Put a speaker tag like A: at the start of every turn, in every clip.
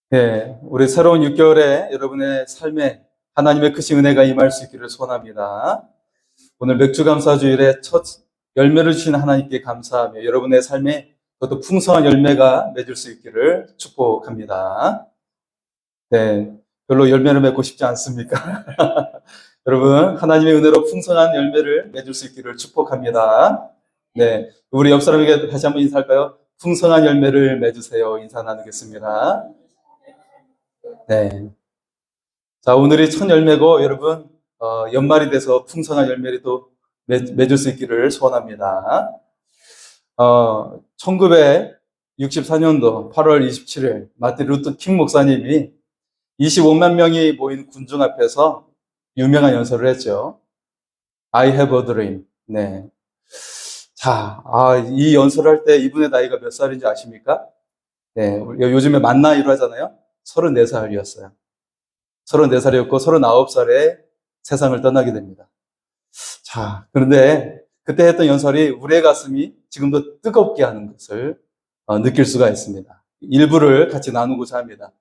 A: 네, 우리 새로운 6개월에 여러분의 삶에 하나님의 크신 은혜가 임할 수 있기를 소원합니다. 오늘 맥주감사주일에 첫 열매를 주신 하나님께 감사하며 여러분의 삶에 그것도 풍성한 열매가 맺을 수 있기를 축복합니다. 네, 별로 열매를 맺고 싶지 않습니까? 여러분, 하나님의 은혜로 풍성한 열매를 맺을 수 있기를 축복합니다. 네, 우리 옆 사람에게 다시 한번 인사할까요? 풍성한 열매를 맺으세요. 인사 나누겠습니다. 네. 자, 오늘이 첫 열매고, 여러분, 연말이 돼서 풍성한 열매를 또 맺을 수 있기를 소원합니다. 1964년도 8월 27일, 마틴 루터 킹 목사님이 25만 명이 모인 군중 앞에서 유명한 연설을 했죠. I have a dream. 네. 자, 이 연설을 할 때 이분의 나이가 몇 살인지 아십니까? 네. 요즘에 만 나이로 하잖아요. 34살이었어요. 34살이었고 39살에 세상을 떠나게 됩니다. 자, 그런데 그때 했던 연설이 우리의 가슴이 지금도 뜨겁게 하는 것을 느낄 수가 있습니다. 일부를 같이 나누고자 합니다.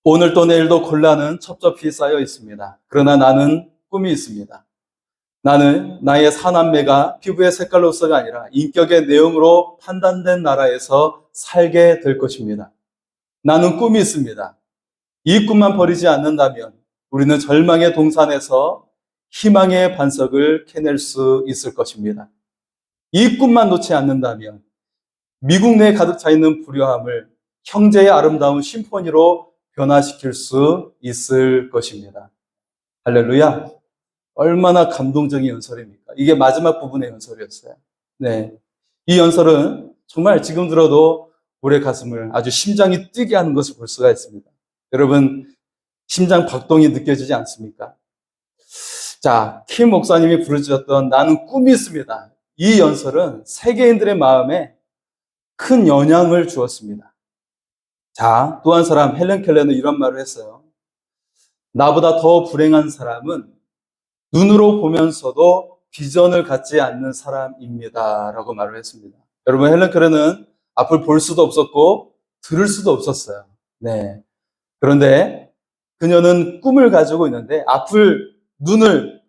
A: 오늘도 내일도 곤란은 첩첩히 쌓여 있습니다. 그러나 나는 꿈이 있습니다. 나는 나의 사남매가 피부의 색깔로서가 아니라 인격의 내용으로 판단된 나라에서 살게 될 것입니다. 나는 꿈이 있습니다. 이 꿈만 버리지 않는다면 우리는 절망의 동산에서 희망의 반석을 캐낼 수 있을 것입니다. 이 꿈만 놓지 않는다면 미국 내에 가득 차 있는 불효함을 형제의 아름다운 심포니로 변화시킬 수 있을 것입니다. 할렐루야. 얼마나 감동적인 연설입니까? 이게 마지막 부분의 연설이었어요. 네. 이 연설은 정말 지금 들어도 우리의 가슴을 아주 심장이 뛰게 하는 것을 볼 수가 있습니다. 여러분, 심장 박동이 느껴지지 않습니까? 자, 킴 목사님이 부르짖었던 나는 꿈이 있습니다. 이 연설은 세계인들의 마음에 큰 영향을 주었습니다. 자, 또 한 사람, 헬렌 켈러는 이런 말을 했어요. 나보다 더 불행한 사람은 눈으로 보면서도 비전을 갖지 않는 사람입니다. 라고 말을 했습니다. 여러분, 헬렌 켈러는 앞을 볼 수도 없었고 들을 수도 없었어요. 네. 그런데 그녀는 꿈을 가지고 있는데 눈을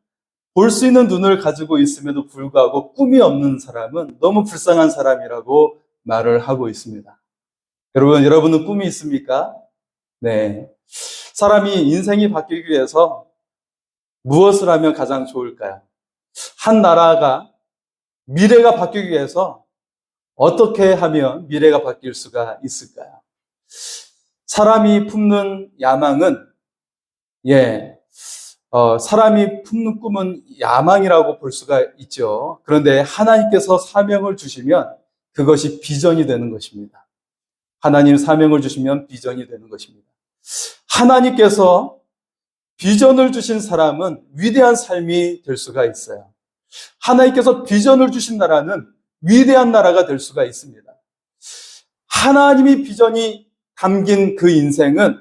A: 볼 수 있는 눈을 가지고 있음에도 불구하고 꿈이 없는 사람은 너무 불쌍한 사람이라고 말을 하고 있습니다. 여러분은 꿈이 있습니까? 네. 사람이 인생이 바뀌기 위해서 무엇을 하면 가장 좋을까요? 한 나라가 미래가 바뀌기 위해서 어떻게 하면 미래가 바뀔 수가 있을까요? 사람이 품는 야망은, 사람이 품는 꿈은 야망이라고 볼 수가 있죠. 그런데 하나님께서 사명을 주시면 그것이 비전이 되는 것입니다. 하나님 사명을 주시면 비전이 되는 것입니다. 하나님께서 비전을 주신 사람은 위대한 삶이 될 수가 있어요. 하나님께서 비전을 주신 나라는 위대한 나라가 될 수가 있습니다. 하나님이 비전이 담긴 그 인생은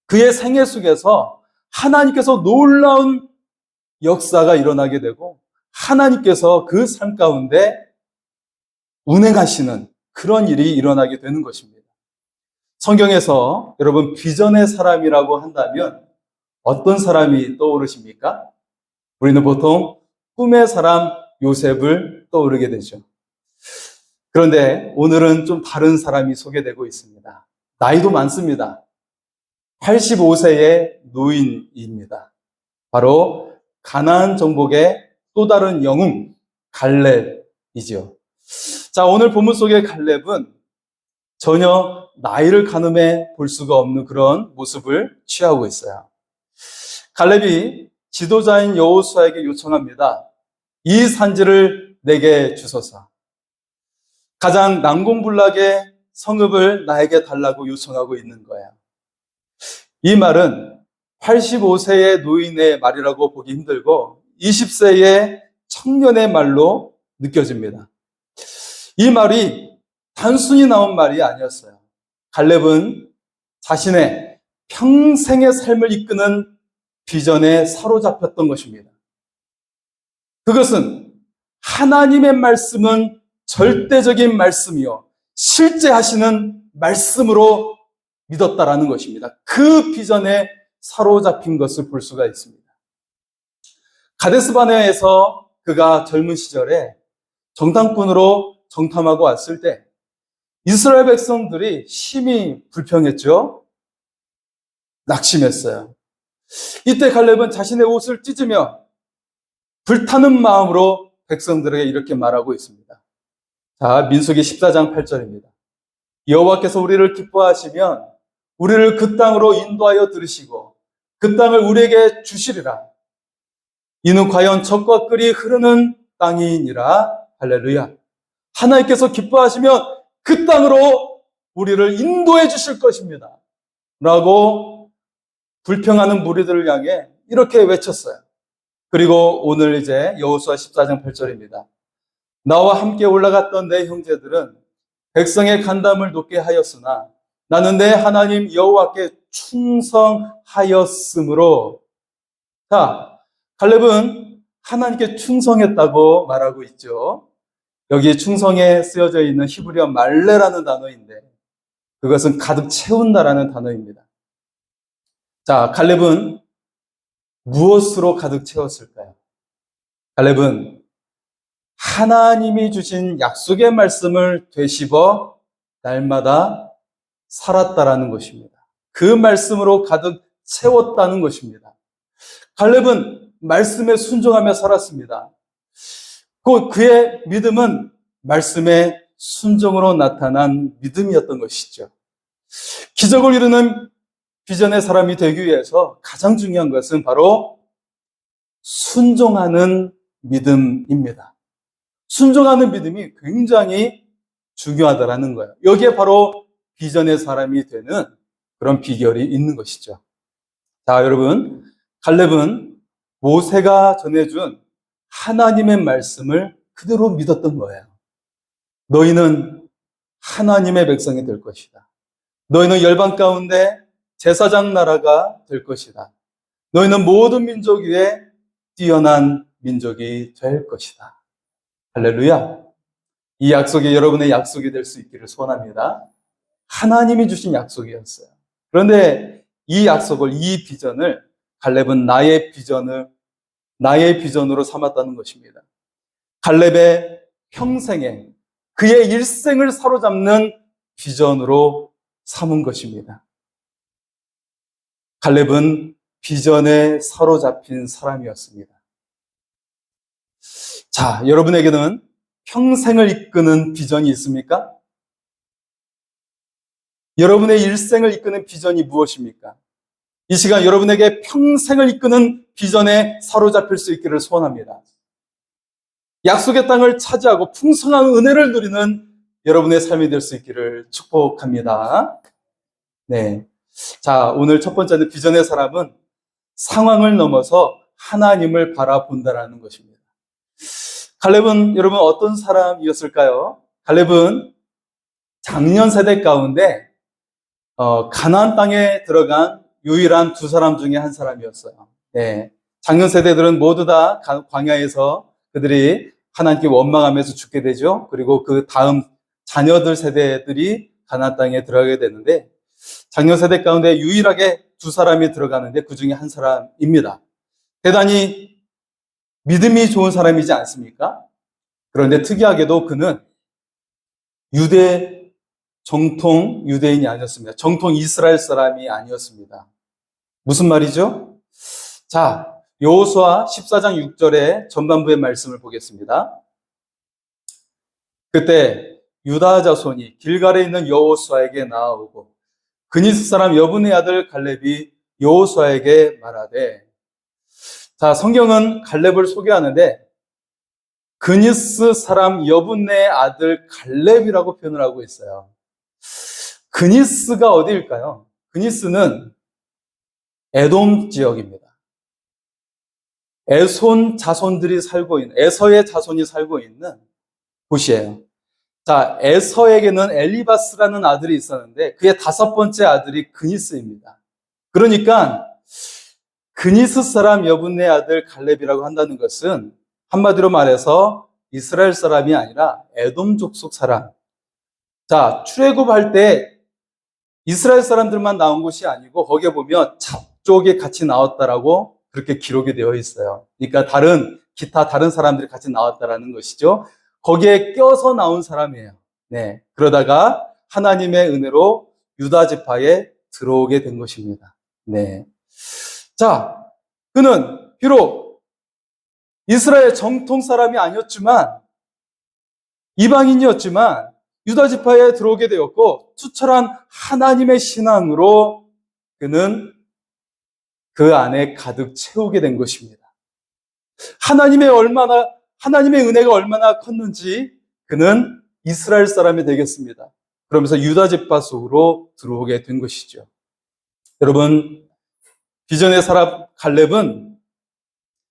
A: 그의 생애 속에서 하나님께서 놀라운 역사가 일어나게 되고 하나님께서 그 삶 가운데 운행하시는 그런 일이 일어나게 되는 것입니다. 성경에서 여러분 비전의 사람이라고 한다면 어떤 사람이 떠오르십니까? 우리는 보통 꿈의 사람 요셉을 떠오르게 되죠. 그런데 오늘은 좀 다른 사람이 소개되고 있습니다. 나이도 많습니다. 85세의 노인입니다. 바로 가나안 정복의 또 다른 영웅 갈렙이죠. 자, 오늘 본문 속의 갈렙은 전혀 나이를 가늠해 볼 수가 없는 그런 모습을 취하고 있어요. 갈렙이 지도자인 여호수아에게 요청합니다. 이 산지를 내게 주소서. 가장 난공불락의 성읍을 나에게 달라고 요청하고 있는 거예요. 이 말은 85세의 노인의 말이라고 보기 힘들고 20세의 청년의 말로 느껴집니다. 이 말이 단순히 나온 말이 아니었어요. 갈렙은 자신의 평생의 삶을 이끄는 비전에 사로잡혔던 것입니다. 그것은 하나님의 말씀은 절대적인 말씀이요 실제 하시는 말씀으로 믿었다라는 것입니다. 그 비전에 사로잡힌 것을 볼 수가 있습니다. 가데스 바네아에서 그가 젊은 시절에 정탐꾼으로 정탐하고 왔을 때 이스라엘 백성들이 심히 불평했죠. 낙심했어요. 이때 갈렙은 자신의 옷을 찢으며 불타는 마음으로 백성들에게 이렇게 말하고 있습니다. 자, 민수기 14장 8절입니다. 여호와께서 우리를 기뻐하시면 우리를 그 땅으로 인도하여 들으시고 그 땅을 우리에게 주시리라. 이는 과연 젖과 꿀이 흐르는 땅이니라. 할렐루야. 하나님께서 기뻐하시면 그 땅으로 우리를 인도해 주실 것입니다. 라고 불평하는 무리들을 향해 이렇게 외쳤어요. 그리고 오늘 이제 여호수아 14장 8절입니다. 나와 함께 올라갔던 내 형제들은 백성의 간담을 높게 하였으나 나는 내 하나님 여호와께 충성하였으므로. 자, 갈렙은 하나님께 충성했다고 말하고 있죠. 여기 충성에 쓰여져 있는 히브리어 말레라는 단어인데 그것은 가득 채운다라는 단어입니다. 자, 갈렙은 무엇으로 가득 채웠을까요? 갈렙은 하나님이 주신 약속의 말씀을 되씹어 날마다 살았다라는 것입니다. 그 말씀으로 가득 채웠다는 것입니다. 갈렙은 말씀에 순종하며 살았습니다. 그의 믿음은 말씀의 순종으로 나타난 믿음이었던 것이죠. 기적을 이루는 비전의 사람이 되기 위해서 가장 중요한 것은 바로 순종하는 믿음입니다. 순종하는 믿음이 굉장히 중요하다라는 거예요. 여기에 바로 비전의 사람이 되는 그런 비결이 있는 것이죠. 자, 여러분, 갈렙은 모세가 전해준 하나님의 말씀을 그대로 믿었던 거예요. 너희는 하나님의 백성이 될 것이다. 너희는 열방 가운데 제사장 나라가 될 것이다. 너희는 모든 민족 위에 뛰어난 민족이 될 것이다. 할렐루야. 이 약속이 여러분의 약속이 될 수 있기를 소원합니다. 하나님이 주신 약속이었어요. 그런데 이 약속을, 이 비전을 갈렙은 나의 비전으로 삼았다는 것입니다. 갈렙의 평생에 그의 일생을 사로잡는 비전으로 삼은 것입니다. 갈렙은 비전에 사로잡힌 사람이었습니다. 자, 여러분에게는 평생을 이끄는 비전이 있습니까? 여러분의 일생을 이끄는 비전이 무엇입니까? 이 시간 여러분에게 평생을 이끄는 비전에 사로잡힐 수 있기를 소원합니다. 약속의 땅을 차지하고 풍성한 은혜를 누리는 여러분의 삶이 될 수 있기를 축복합니다. 네. 자, 오늘 첫 번째는 비전의 사람은 상황을 넘어서 하나님을 바라본다라는 것입니다. 갈렙은 여러분 어떤 사람이었을까요? 갈렙은 작년 세대 가운데 가나안 땅에 들어간 유일한 두 사람 중에 한 사람이었어요. 네. 작년 세대들은 모두 다 광야에서 그들이 하나님께 원망하면서 죽게 되죠. 그리고 그 다음 자녀들 세대들이 가나안 땅에 들어가게 되는데 작년 세대 가운데 유일하게 두 사람이 들어가는데 그 중에 한 사람입니다. 대단히 믿음이 좋은 사람이지 않습니까? 그런데 특이하게도 그는 정통 유대인이 아니었습니다. 정통 이스라엘 사람이 아니었습니다. 무슨 말이죠? 자, 여호수아 14장 6절의 전반부의 말씀을 보겠습니다. 그때 유다 자손이 길갈에 있는 여호수아에게 나아오고 그니스 사람 여분의 아들 갈렙이 여호수아에게 말하되, 자, 성경은 갈렙을 소개하는데 그니스 사람 여분의 아들 갈렙이라고 표현을 하고 있어요. 그니스가 어디일까요? 그니스는 에돔 지역입니다. 에손 자손들이 살고 있는, 에서의 자손이 살고 있는 곳이에요. 자, 에서에게는 엘리바스라는 아들이 있었는데 그의 다섯 번째 아들이 그니스입니다. 그러니까 그니스 사람 여분의 아들 갈렙이라고 한다는 것은 한마디로 말해서 이스라엘 사람이 아니라 에돔 족속 사람. 자, 출애굽할 때 이스라엘 사람들만 나온 것이 아니고 거기에 보면 잡족이 같이 나왔다라고 그렇게 기록이 되어 있어요. 그러니까 기타 다른 사람들이 같이 나왔다라는 것이죠. 거기에 껴서 나온 사람이에요. 네. 그러다가 하나님의 은혜로 유다 지파에 들어오게 된 것입니다. 네. 자, 그는 비록 이스라엘 정통 사람이 아니었지만 이방인이었지만 유다 지파에 들어오게 되었고 투철한 하나님의 신앙으로 그는 그 안에 가득 채우게 된 것입니다. 하나님의 은혜가 얼마나 컸는지 그는 이스라엘 사람이 되겠습니다. 그러면서 유다 지파 속으로 들어오게 된 것이죠. 여러분, 비전의 사람 갈렙은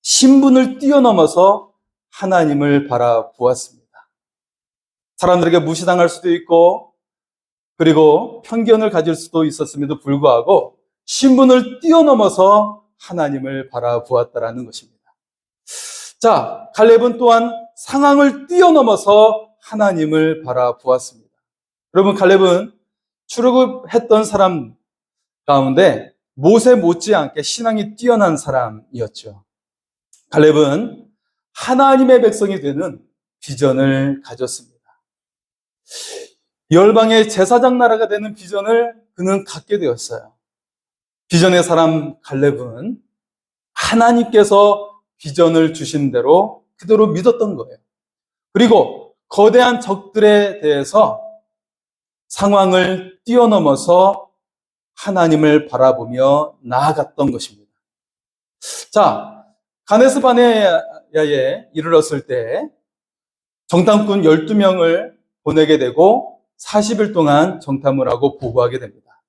A: 신분을 뛰어넘어서 하나님을 바라보았습니다. 사람들에게 무시당할 수도 있고 그리고 편견을 가질 수도 있었음에도 불구하고 신분을 뛰어넘어서 하나님을 바라보았다라는 것입니다. 자, 갈렙은 또한 상황을 뛰어넘어서 하나님을 바라보았습니다. 여러분, 갈렙은 출애굽했던 사람 가운데 모세 못지않게 신앙이 뛰어난 사람이었죠. 갈렙은 하나님의 백성이 되는 비전을 가졌습니다. 열방의 제사장 나라가 되는 비전을 그는 갖게 되었어요. 비전의 사람 갈렙은 하나님께서 비전을 주신 대로 그대로 믿었던 거예요. 그리고 거대한 적들에 대해서 상황을 뛰어넘어서 하나님을 바라보며 나아갔던 것입니다. 자, 가데스 바네아에 이르렀을 때 정탐꾼 12명을 보내게 되고 40일 동안 정탐을 하고 보고하게 됩니다.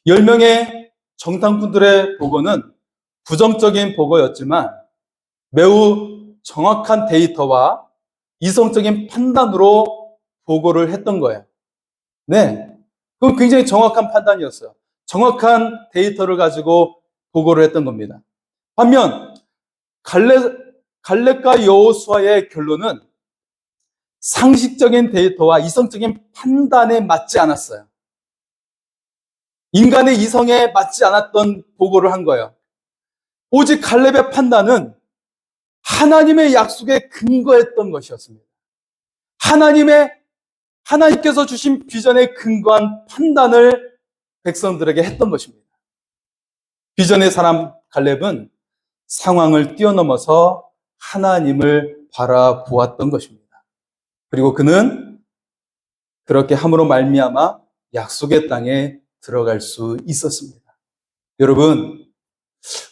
A: 10명의 정탐꾼들의 보고는 부정적인 보고였지만 매우 정확한 데이터와 이성적인 판단으로 보고를 했던 거예요. 네. 그건 굉장히 정확한 판단이었어요. 정확한 데이터를 가지고 보고를 했던 겁니다. 반면 갈렙과 여호수아의 결론은 상식적인 데이터와 이성적인 판단에 맞지 않았어요. 인간의 이성에 맞지 않았던 보고를 한 거예요. 오직 갈렙의 판단은 하나님의 약속에 근거했던 것이었습니다. 하나님께서 주신 비전에 근거한 판단을 백성들에게 했던 것입니다. 비전의 사람 갈렙은 상황을 뛰어넘어서 하나님을 바라보았던 것입니다. 그리고 그는 그렇게 함으로 말미암아 약속의 땅에 들어갈 수 있었습니다. 여러분,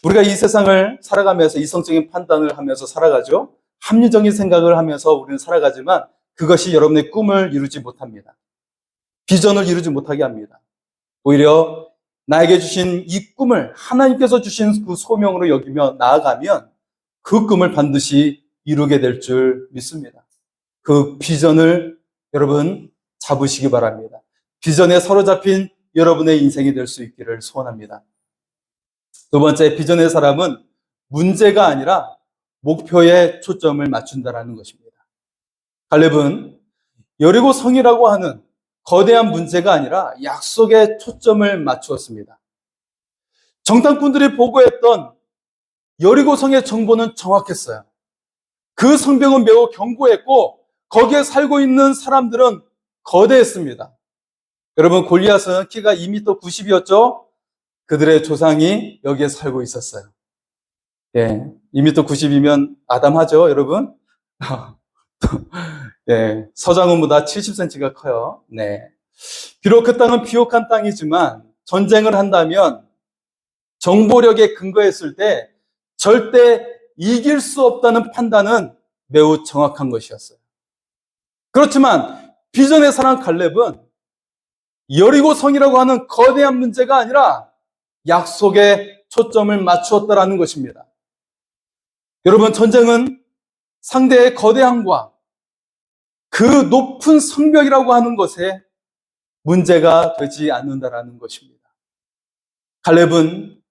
A: 우리가 이 세상을 살아가면서 이성적인 판단을 하면서 살아가죠. 합리적인 생각을 하면서 우리는 살아가지만 그것이 여러분의 꿈을 이루지 못합니다. 비전을 이루지 못하게 합니다. 오히려 나에게 주신 이 꿈을 하나님께서 주신 그 소명으로 여기며 나아가면 그 꿈을 반드시 이루게 될 줄 믿습니다. 그 비전을 여러분 잡으시기 바랍니다. 비전에 사로잡힌 여러분의 인생이 될 수 있기를 소원합니다. 두 번째, 비전의 사람은 문제가 아니라 목표에 초점을 맞춘다는 것입니다. 갈렙은 여리고 성이라고 하는 거대한 문제가 아니라 약속에 초점을 맞추었습니다. 정탐꾼들이 보고했던 여리고 성의 정보는 정확했어요. 그 성벽은 매우 견고했고 거기에 살고 있는 사람들은 거대했습니다. 여러분, 골리앗은 키가 2m 90이었죠? 그들의 조상이 여기에 살고 있었어요. 예, 2m 90이면 아담하죠, 여러분? 예, 서장훈보다 70cm가 커요. 네. 비록 그 땅은 비옥한 땅이지만 전쟁을 한다면 정보력에 근거했을 때 절대 이길 수 없다는 판단은 매우 정확한 것이었어요. 그렇지만 비전의 사람 갈렙은 여리고 성이라고 하는 거대한 문제가 아니라 약속에 초점을 맞추었다라는 것입니다. 여러분, 전쟁은 상대의 거대함과 그 높은 성벽이라고 하는 것에 문제가 되지 않는다라는 것입니다. 갈렙은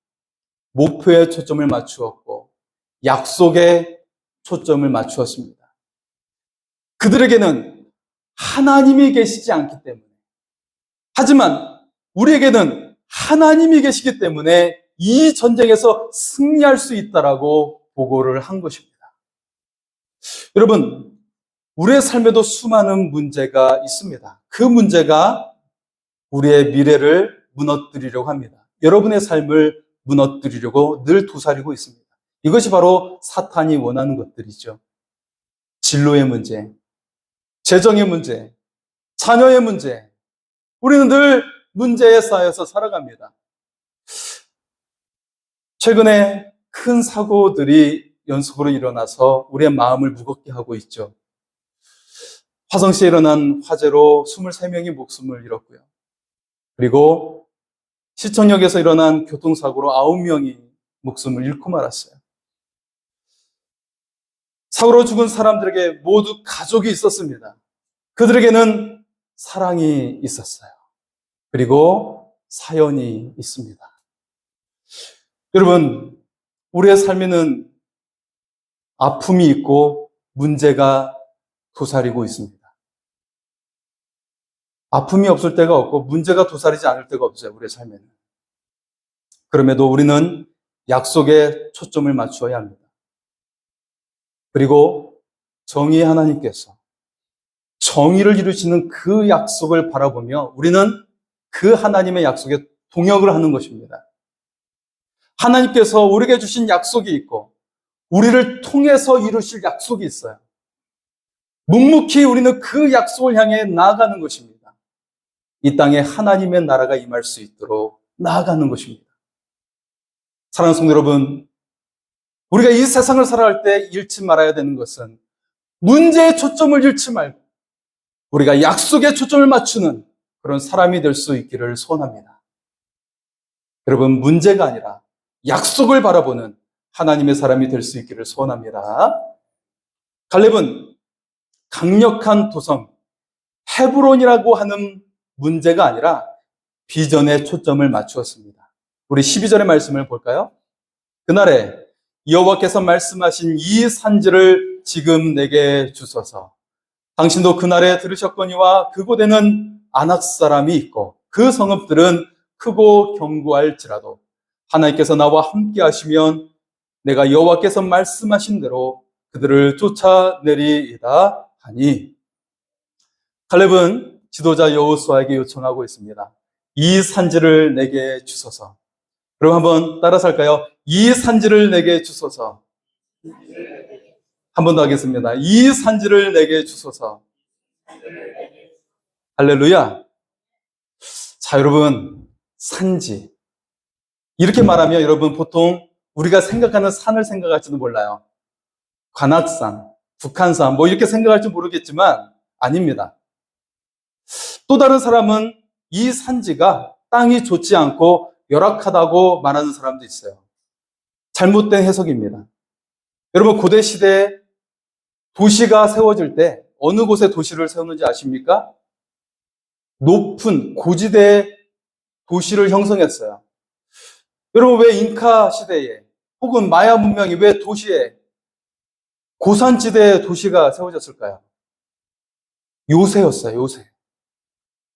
A: 목표에 초점을 맞추었고 약속에 초점을 맞추었습니다. 그들에게는 하나님이 계시지 않기 때문에. 하지만 우리에게는 하나님이 계시기 때문에 이 전쟁에서 승리할 수 있다라고 보고를 한 것입니다. 여러분, 우리의 삶에도 수많은 문제가 있습니다. 그 문제가 우리의 미래를 무너뜨리려고 합니다. 여러분의 삶을 무너뜨리려고 늘 도사리고 있습니다. 이것이 바로 사탄이 원하는 것들이죠. 진로의 문제, 재정의 문제, 자녀의 문제. 우리는 늘 문제에 쌓여서 살아갑니다. 최근에 큰 사고들이 연속으로 일어나서 우리의 마음을 무겁게 하고 있죠. 화성시에 일어난 화재로 23명이 목숨을 잃었고요. 그리고 시청역에서 일어난 교통사고로 9명이 목숨을 잃고 말았어요. 사고로 죽은 사람들에게 모두 가족이 있었습니다. 그들에게는 사랑이 있었어요. 그리고 사연이 있습니다. 여러분, 우리의 삶에는 아픔이 있고 문제가 도사리고 있습니다. 아픔이 없을 때가 없고 문제가 도사리지 않을 때가 없어요, 우리의 삶에는. 그럼에도 우리는 약속에 초점을 맞추어야 합니다. 그리고 정의의 하나님께서 정의를 이루시는 그 약속을 바라보며 우리는 그 하나님의 약속에 동역을 하는 것입니다. 하나님께서 우리에게 주신 약속이 있고 우리를 통해서 이루실 약속이 있어요. 묵묵히 우리는 그 약속을 향해 나아가는 것입니다. 이 땅에 하나님의 나라가 임할 수 있도록 나아가는 것입니다. 사랑하는 성도 여러분, 우리가 이 세상을 살아갈 때 잃지 말아야 되는 것은 문제에 초점을 잃지 말고 우리가 약속에 초점을 맞추는 그런 사람이 될 수 있기를 소원합니다. 여러분, 문제가 아니라 약속을 바라보는 하나님의 사람이 될 수 있기를 소원합니다. 갈렙은 강력한 도성 헤브론이라고 하는 문제가 아니라 비전에 초점을 맞추었습니다. 우리 12절의 말씀을 볼까요? 그날에 여호와께서 말씀하신 이 산지를 지금 내게 주소서. 당신도 그날에 들으셨거니와 그곳에는 아낙 사람이 있고 그 성읍들은 크고 견고할지라도 하나님께서 나와 함께 하시면 내가 여호와께서 말씀하신 대로 그들을 쫓아내리이다 하니. 갈렙은 지도자 여호수아에게 요청하고 있습니다. 이 산지를 내게 주소서. 그럼 한번 따라서 할까요? 이 산지를 내게 주소서. 한 번 더 하겠습니다. 이 산지를 내게 주소서. 할렐루야. 자, 여러분, 산지. 이렇게 말하면 여러분 보통 우리가 생각하는 산을 생각할지도 몰라요. 관악산, 북한산 뭐 이렇게 생각할지 모르겠지만 아닙니다. 또 다른 사람은 이 산지가 땅이 좋지 않고 열악하다고 말하는 사람도 있어요. 잘못된 해석입니다. 여러분, 고대 시대에 도시가 세워질 때 어느 곳에 도시를 세우는지 아십니까? 높은 고지대에 도시를 형성했어요. 여러분, 왜 잉카 시대에 혹은 마야 문명이 왜 도시에 고산지대에 도시가 세워졌을까요? 요새였어요, 요새.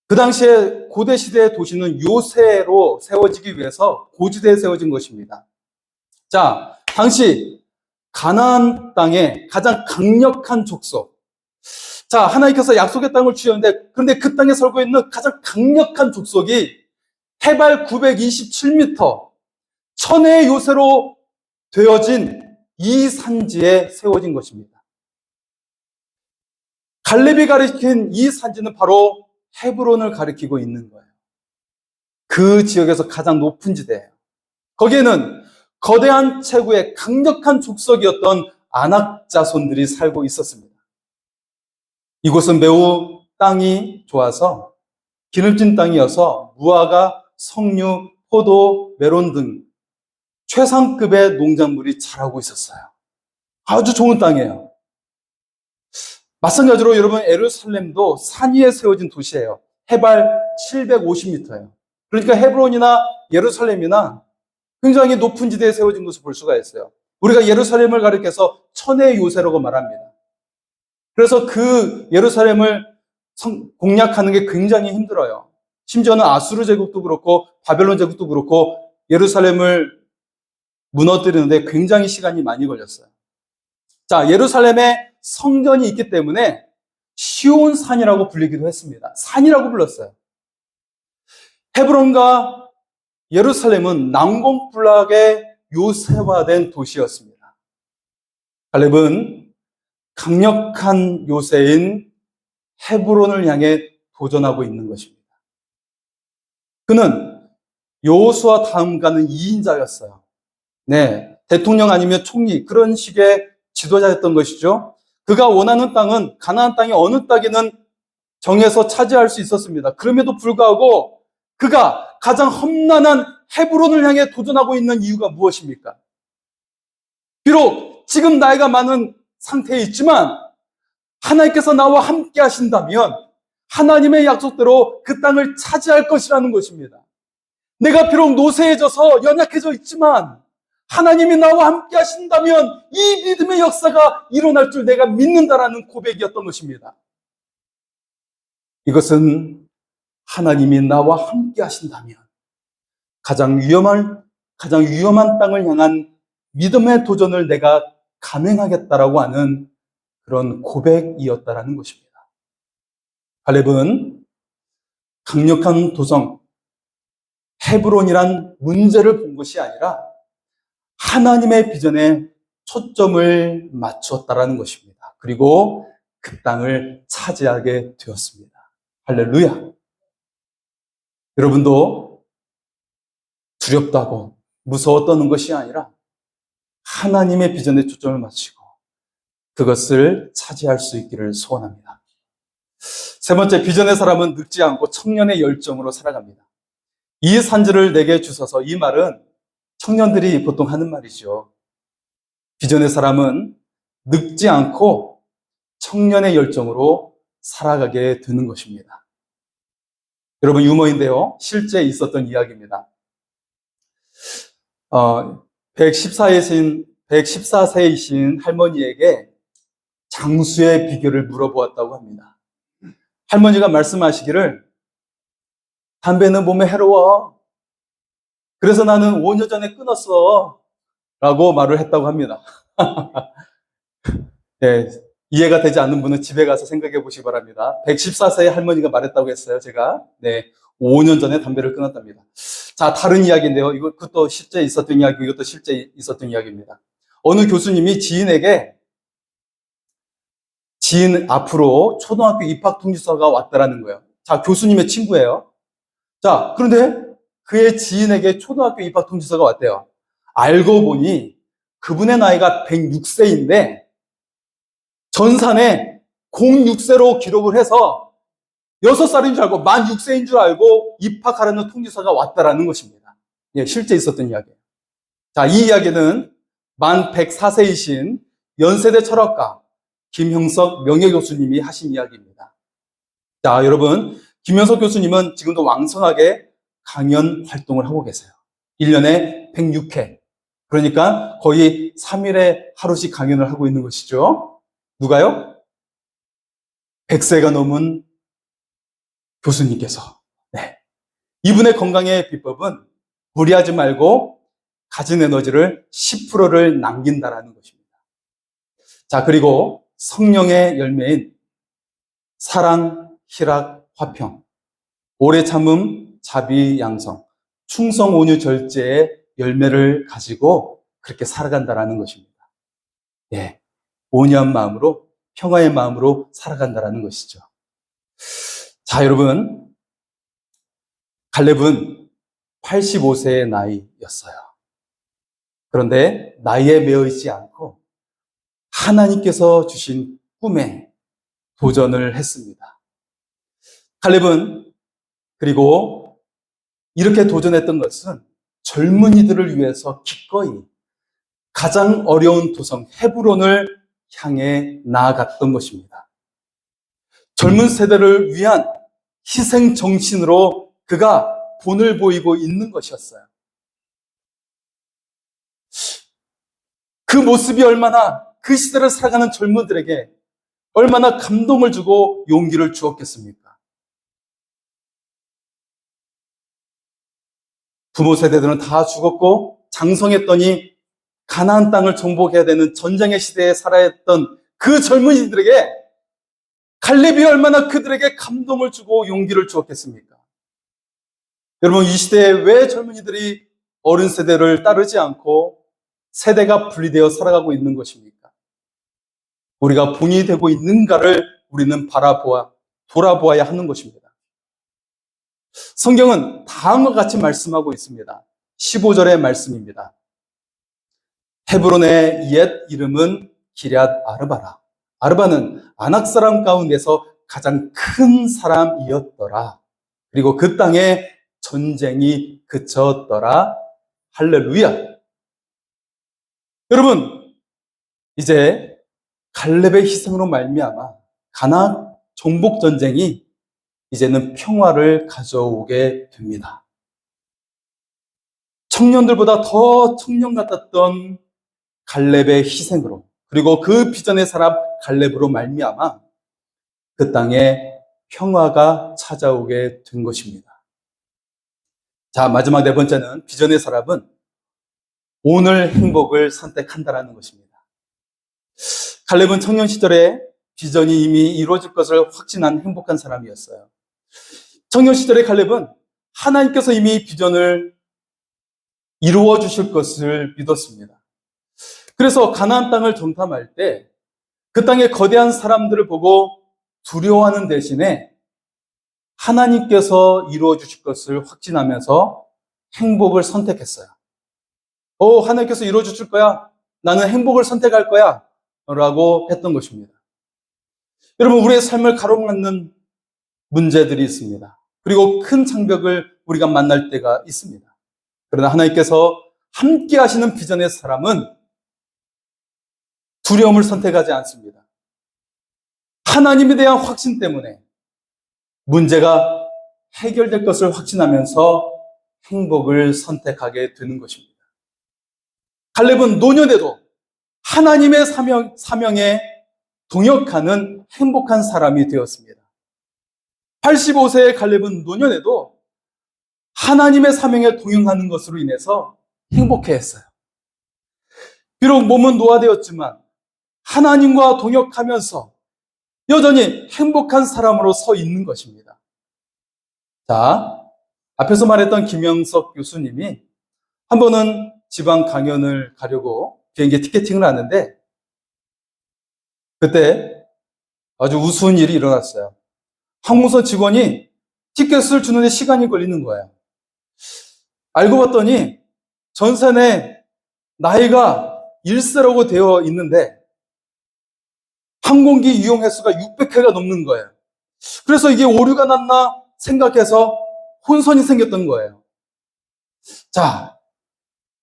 A: 그 당시에 고대 시대의 도시는 요새로 세워지기 위해서 고지대에 세워진 것입니다. 자, 당시 가나안 땅의 가장 강력한 족속. 자, 하나님께서 약속의 땅을 주셨는데 그런데 그 땅에 살고 있는 가장 강력한 족속이 해발 927m 천의 요새로 되어진 이 산지에 세워진 것입니다. 갈렙이 가리킨 이 산지는 바로 헤브론을 가리키고 있는 거예요. 그 지역에서 가장 높은 지대예요. 거기에는 거대한 체구의 강력한 족속이었던 아낙 자손들이 살고 있었습니다. 이곳은 매우 땅이 좋아서 기름진 땅이어서 무화과, 석류, 포도, 메론 등 최상급의 농작물이 자라고 있었어요. 아주 좋은 땅이에요. 마찬가지로 여러분, 예루살렘도 산 위에 세워진 도시예요. 해발 750m예요. 그러니까 헤브론이나 예루살렘이나 굉장히 높은 지대에 세워진 것을 볼 수가 있어요. 우리가 예루살렘을 가리켜서 천의 요새라고 말합니다. 그래서 그 예루살렘을 공략하는 게 굉장히 힘들어요. 심지어는 아수르 제국도 그렇고 바벨론 제국도 그렇고 예루살렘을 무너뜨리는데 굉장히 시간이 많이 걸렸어요. 자, 예루살렘에 성전이 있기 때문에 시온 산이라고 불리기도 했습니다. 산이라고 불렀어요. 헤브론과 예루살렘은 난공불락의 요새화된 도시였습니다. 갈렙은 강력한 요새인 헤브론을 향해 도전하고 있는 것입니다. 그는 여호수아 다음 가는 2인자였어요. 네, 대통령 아니면 총리 그런 식의 지도자였던 것이죠. 그가 원하는 땅은 가나안 땅의 어느 땅이든 정해서 차지할 수 있었습니다. 그럼에도 불구하고 그가 가장 험난한 헤브론을 향해 도전하고 있는 이유가 무엇입니까? 비록 지금 나이가 많은 상태에 있지만 하나님께서 나와 함께 하신다면 하나님의 약속대로 그 땅을 차지할 것이라는 것입니다. 내가 비록 노쇠해져서 연약해져 있지만 하나님이 나와 함께 하신다면 이 믿음의 역사가 일어날 줄 내가 믿는다라는 고백이었던 것입니다. 이것은 하나님이 나와 함께 하신다면 가장 위험한 땅을 향한 믿음의 도전을 내가 감행하겠다라고 하는 그런 고백이었다라는 것입니다. 갈렙은 강력한 도성 헤브론이란 문제를 본 것이 아니라 하나님의 비전에 초점을 맞추었다라는 것입니다. 그리고 그 땅을 차지하게 되었습니다. 할렐루야. 여러분도 두렵다고 무서워 떠는 것이 아니라 하나님의 비전에 초점을 맞추고 그것을 차지할 수 있기를 소원합니다. 세 번째, 비전의 사람은 늙지 않고 청년의 열정으로 살아갑니다. 이 산지를 내게 주소서. 이 말은 청년들이 보통 하는 말이죠. 비전의 사람은 늙지 않고 청년의 열정으로 살아가게 되는 것입니다. 여러분, 유머인데요. 실제 있었던 이야기입니다. 114세이신 할머니에게 장수의 비결을 물어보았다고 합니다. 할머니가 말씀하시기를 담배는 몸에 해로워. 그래서 나는 5년 전에 끊었어. 라고 말을 했다고 합니다. 네, 이해가 되지 않는 분은 집에 가서 생각해 보시기 바랍니다. 114세의 할머니가 말했다고 했어요, 제가. 네, 5년 전에 담배를 끊었답니다. 자, 다른 이야기인데요. 이것도 실제 있었던 이야기고 이것도 실제 있었던 이야기입니다. 어느 교수님이 지인 앞으로 초등학교 입학 통지서가 왔다라는 거예요. 자, 교수님의 친구예요. 자, 그런데 그의 지인에게 초등학교 입학 통지서가 왔대요. 알고 보니 그분의 나이가 106세인데 전산에 06세로 기록을 해서 6살인 줄 알고 만 6세인 줄 알고 입학하라는 통지서가 왔다라는 것입니다. 예, 실제 있었던 이야기예요. 자, 이 이야기는 만 104세이신 연세대 철학가 김형석 명예교수님이 하신 이야기입니다. 자, 여러분, 김형석 교수님은 지금도 왕성하게 강연 활동을 하고 계세요. 1년에 106회. 그러니까 거의 3일에 하루씩 강연을 하고 있는 것이죠. 누가요? 100세가 넘은 교수님께서. 네. 이분의 건강의 비법은 무리하지 말고 가진 에너지를 10%를 남긴다라는 것입니다. 자, 그리고 성령의 열매인 사랑, 희락, 화평, 오래 참음, 자비, 양성, 충성, 온유, 절제의 열매를 가지고 그렇게 살아간다라는 것입니다. 예, 온유한 마음으로, 평화의 마음으로 살아간다라는 것이죠. 자, 여러분, 갈렙은 85세의 나이였어요. 그런데 나이에 매여 있지 않고 하나님께서 주신 꿈에 도전을 했습니다. 갈렙은 그리고 이렇게 도전했던 것은 젊은이들을 위해서 기꺼이 가장 어려운 도성 헤브론을 향해 나아갔던 것입니다. 젊은 세대를 위한 희생 정신으로 그가 본을 보이고 있는 것이었어요. 그 모습이 얼마나 그 시대를 살아가는 젊은들에게 얼마나 감동을 주고 용기를 주었겠습니까? 부모 세대들은 다 죽었고 장성했더니 가나안 땅을 정복해야 되는 전쟁의 시대에 살아야 했던 그 젊은이들에게 갈렙이 얼마나 그들에게 감동을 주고 용기를 주었겠습니까? 여러분, 이 시대에 왜 젊은이들이 어른 세대를 따르지 않고 세대가 분리되어 살아가고 있는 것입니까? 우리가 본이 되고 있는가를 우리는 돌아보아야 하는 것입니다. 성경은 다음과 같이 말씀하고 있습니다. 15절의 말씀입니다. 헤브론의 옛 이름은 기럇 아르바라. 아르바는 아낙 사람 가운데서 가장 큰 사람이었더라. 그리고 그 땅에 전쟁이 그쳤더라. 할렐루야. 여러분, 이제 갈렙의 희생으로 말미암아 가나안 정복 전쟁이 이제는 평화를 가져오게 됩니다. 청년들보다 더 청년 같았던 갈렙의 희생으로, 그리고 그 비전의 사람 갈렙으로 말미암아 그 땅에 평화가 찾아오게 된 것입니다. 자, 마지막 네 번째는 비전의 사람은 오늘 행복을 선택한다라는 것입니다. 갈렙은 청년 시절에 비전이 이미 이루어질 것을 확신한 행복한 사람이었어요. 청년 시절의 갈렙은 하나님께서 이미 비전을 이루어 주실 것을 믿었습니다. 그래서 가나안 땅을 정탐할 때 그 땅의 거대한 사람들을 보고 두려워하는 대신에 하나님께서 이루어 주실 것을 확신하면서 행복을 선택했어요. 하나님께서 이루어 주실 거야. 나는 행복을 선택할 거야. 라고 했던 것입니다. 여러분, 우리의 삶을 가로막는 문제들이 있습니다. 그리고 큰 장벽을 우리가 만날 때가 있습니다. 그러나 하나님께서 함께 하시는 비전의 사람은 두려움을 선택하지 않습니다. 하나님에 대한 확신 때문에 문제가 해결될 것을 확신하면서 행복을 선택하게 되는 것입니다. 갈렙은 노년에도 하나님의 사명에 동역하는 행복한 사람이 되었습니다. 85세의 갈렙은 노년에도 하나님의 사명에 동역하는 것으로 인해서 행복해했어요. 비록 몸은 노화되었지만 하나님과 동역하면서 여전히 행복한 사람으로 서 있는 것입니다. 자, 앞에서 말했던 김영석 교수님이 한 번은 지방 강연을 가려고 비행기 티켓팅을 하는데 그때 아주 우스운 일이 일어났어요. 항공사 직원이 티켓을 주는데 시간이 걸리는 거예요. 알고 봤더니 전산에 나이가 1세라고 되어 있는데 항공기 이용 횟수가 600회가 넘는 거예요. 그래서 이게 오류가 났나 생각해서 혼선이 생겼던 거예요. 자,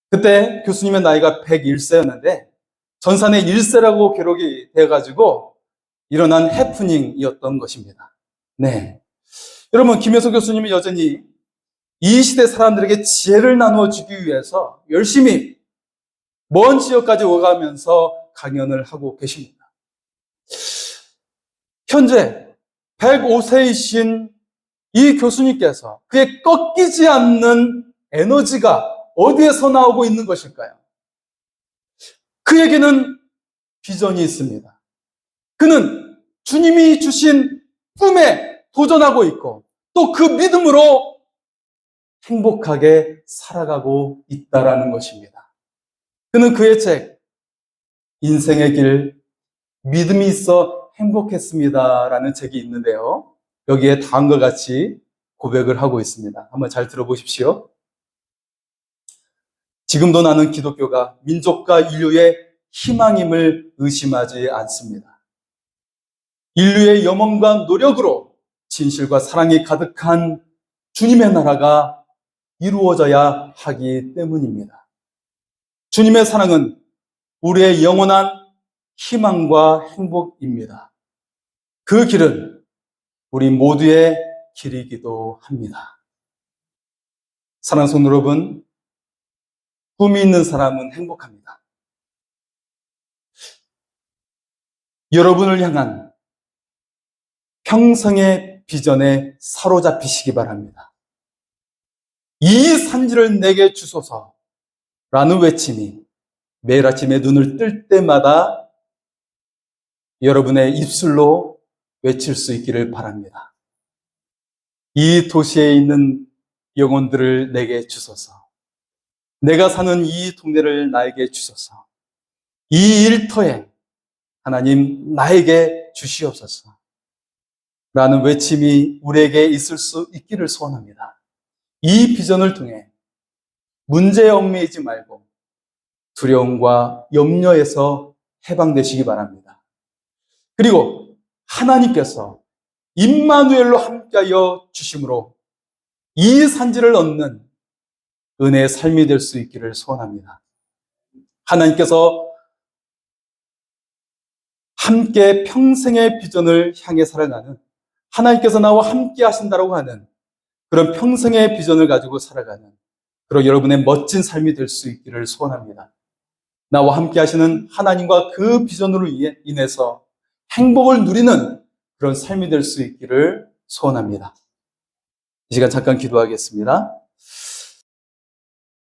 A: 그때 교수님의 나이가 101세였는데 전산에 1세라고 기록이 되어가지고 일어난 해프닝이었던 것입니다. 네. 여러분, 김혜석 교수님이 여전히 이 시대 사람들에게 지혜를 나누어 주기 위해서 열심히 먼 지역까지 오가면서 강연을 하고 계십니다. 현재 105세이신 이 교수님께서 그의 꺾이지 않는 에너지가 어디에서 나오고 있는 것일까요? 그에게는 비전이 있습니다. 그는 주님이 주신 꿈에 도전하고 있고 또 그 믿음으로 행복하게 살아가고 있다라는 것입니다. 그는 그의 책 인생의 길 믿음이 있어 행복했습니다라는 책이 있는데요. 여기에 다음과 같이 고백을 하고 있습니다. 한번 잘 들어보십시오. 지금도 나는 기독교가 민족과 인류의 희망임을 의심하지 않습니다. 인류의 염원과 노력으로 진실과 사랑이 가득한 주님의 나라가 이루어져야 하기 때문입니다. 주님의 사랑은 우리의 영원한 희망과 행복입니다. 그 길은 우리 모두의 길이기도 합니다. 사랑하는 성도 여러분, 꿈이 있는 사람은 행복합니다. 여러분을 향한 평생의 비전에 사로잡히시기 바랍니다. 이 산지를 내게 주소서 라는 외침이 매일 아침에 눈을 뜰 때마다 여러분의 입술로 외칠 수 있기를 바랍니다. 이 도시에 있는 영혼들을 내게 주소서. 내가 사는 이 동네를 나에게 주소서. 이 일터에 하나님 나에게 주시옵소서. 라는 외침이 우리에게 있을 수 있기를 소원합니다. 이 비전을 통해 문제에 얽매이지 말고 두려움과 염려에서 해방되시기 바랍니다. 그리고 하나님께서 임마누엘로 함께하여 주심으로 이 산지를 얻는 은혜의 삶이 될 수 있기를 소원합니다. 하나님께서 함께 평생의 비전을 향해 살아가는, 하나님께서 나와 함께 하신다고 하는 그런 평생의 비전을 가지고 살아가는 그런 여러분의 멋진 삶이 될 수 있기를 소원합니다. 나와 함께 하시는 하나님과 그 비전으로 인해서 행복을 누리는 그런 삶이 될 수 있기를 소원합니다. 이 시간 잠깐 기도하겠습니다.